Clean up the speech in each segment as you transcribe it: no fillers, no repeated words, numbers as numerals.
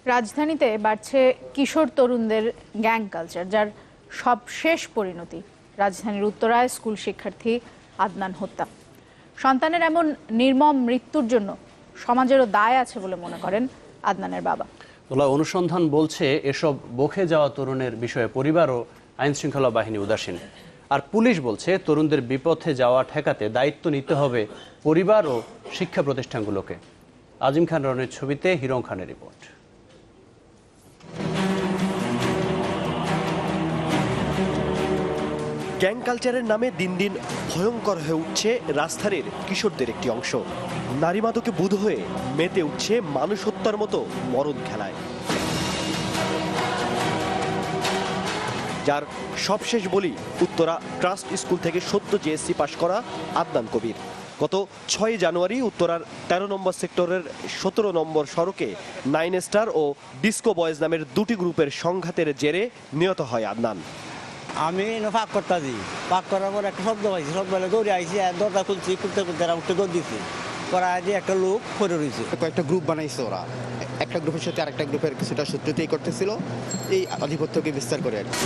রাজধানীতে বাড়ছে কিশোর তরুণদের গ্যাং কালচার, যার সবশেষ পরিণতি রাজধানীর উত্তরায় স্কুল শিক্ষার্থী আদনান হত্যা। সন্তানের এমন নির্মম মৃত্যুর জন্য সমাজেরও দায় আছে বলে মনে করেন আদনানের বাবা। অনুসন্ধান বলছে এসব বকে যাওয়া তরুণের বিষয়ে পরিবার ও আইনশৃঙ্খলা বাহিনী উদাসীন। আর পুলিশ বলছে তরুণদের বিপথে যাওয়া ঠেকাতে দায়িত্ব নিতে হবে পরিবার ও শিক্ষা প্রতিষ্ঠানগুলোকে। আজিম খান রনের ছবিতে হিরণ খানের রিপোর্ট। গ্যাং কালচারের নামে দিন দিন ভয়ঙ্কর হয়ে উঠছে রাজধানীর কিশোরদের একটি অংশ। নারী মাদকে বুঁদ হয়ে মেতে উঠছে মানুষ হত্যার মতো মরণ খেলায়, যার সবশেষ বলি উত্তরা ট্রাস্ট স্কুল থেকে সদ্য জেএসসি পাশ করা আদনান কবির। গত 6 জানুয়ারি উত্তরার 13 নম্বর সেক্টরের 17 নম্বর সড়কে 9 স্টার ও ডিস্কো বয়েজ নামের দুটি গ্রুপের সংঘাতের জেরে নিহত হয় আদনান। আমি পাক করতে দিই, পাক করার পর একটা শব্দ পাইছি, শব্দ বলে দৌড়ে আইসি, দরজা খুলছি, খুলতে খুলতে উঠতে দৌড় দিচ্ছি, করা দিয়ে একটা লোক পড়ে রয়েছে। কয়েকটা গ্রুপ বানাইছে ওরা, একটা গ্রুপের সাথে আরেকটা গ্রুপের কিছুটা শত্রুতাই করতেছিল, এই আধিপত্যকে বিস্তার করে আর কি।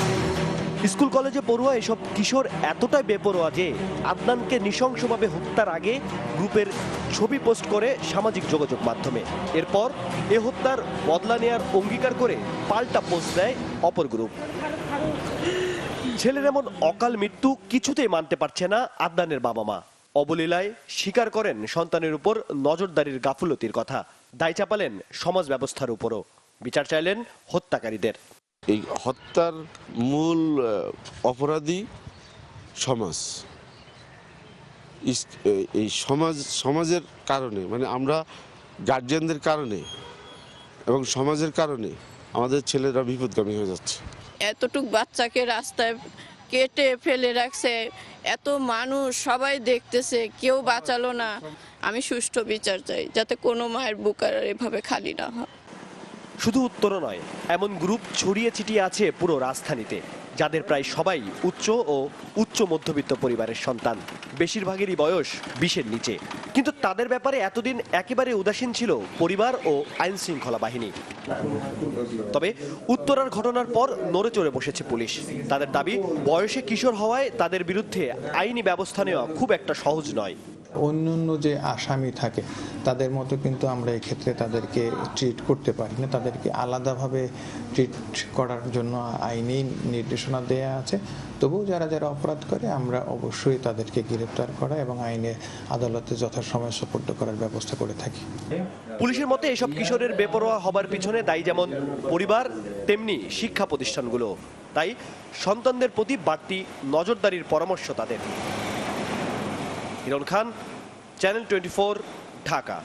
স্কুল কলেজে পড়ুয়া এসব কিশোর এতটাই বেপরোয়া যে আদনানকে নৃশংসভাবে হত্যার আগে গ্রুপের ছবি পোস্ট করে সামাজিক যোগাযোগ মাধ্যমে। এরপর এ হত্যার বদলা নেয়ার অঙ্গীকার করে পাল্টা পোস্ট দেয় অপর গ্রুপ। ছেলের এমন অকাল মৃত্যু কিছুতেই মানতে পারছে না আদনানের বাবা মা। অবলীলায় স্বীকার করেন সন্তানের উপর নজরদারির গাফুলতির কথা। দায় চাপালেন সমাজ ব্যবস্থার উপরও। বিচার চাইলেন হত্যাকারীদের। এই হত্যার মূল অপরাধী সমাজ। এই সমাজের কারণে, মানে আমরা গার্জিয়ানদের কারণে এবং সমাজের কারণে আমাদের ছেলেরা বিপদগামী হয়ে যাচ্ছে। এতটুক বাচ্চাকে রাস্তায় কেটে ফেলে রাখছে, এত মানুষ সবাই দেখতেছে, কেউ বাঁচালো না। আমি সুষ্ঠু বিচার চাই, যাতে কোনো মায়ের বুক আর এভাবে খালি না হয়। শুধু উত্তর নয়, এমন গ্রুপ ছড়িয়ে ছিটিয়ে আছে পুরো রাজধানীতে, যাদের প্রায় সবাই উচ্চ ও উচ্চ মধ্যবিত্ত পরিবারের সন্তান। বেশিরভাগেরই বয়স 20-এর নিচে। কিন্তু তাদের ব্যাপারে এতদিন একেবারে উদাসীন ছিল পরিবার ও আইন শৃঙ্খলা বাহিনী। তবে উত্তরার ঘটনার পর নড়ে চড়ে বসেছে পুলিশ। তাদের দাবি, বয়সে কিশোর হওয়ায় তাদের বিরুদ্ধে আইনি ব্যবস্থা নেওয়া খুব একটা সহজ নয়। অন্যান্য যে আসামি থাকে তাদের মতো কিন্তু আমরা এক্ষেত্রে তাদেরকে ট্রিট করতে পারি না। তাদেরকে আলাদাভাবে ট্রিট করার জন্য আইনি নির্দেশনা দেয়া আছে। তবুও যারা যারা অপরাধ করে আমরা অবশ্যই তাদেরকে গ্রেপ্তার করা এবং আইনে আদালতে যথাসময়ে সোপর্দ করার ব্যবস্থা করে থাকি। পুলিশের মতে এসব কিশোরের বেপরোয়া হবার পিছনে দায়ী যেমন পরিবার, তেমনি শিক্ষা প্রতিষ্ঠানগুলো। তাই সন্তানদের প্রতি বাড়তি নজরদারির পরামর্শ তাদের। হিরণ খান, চ্যানেল 24, ঢাকা।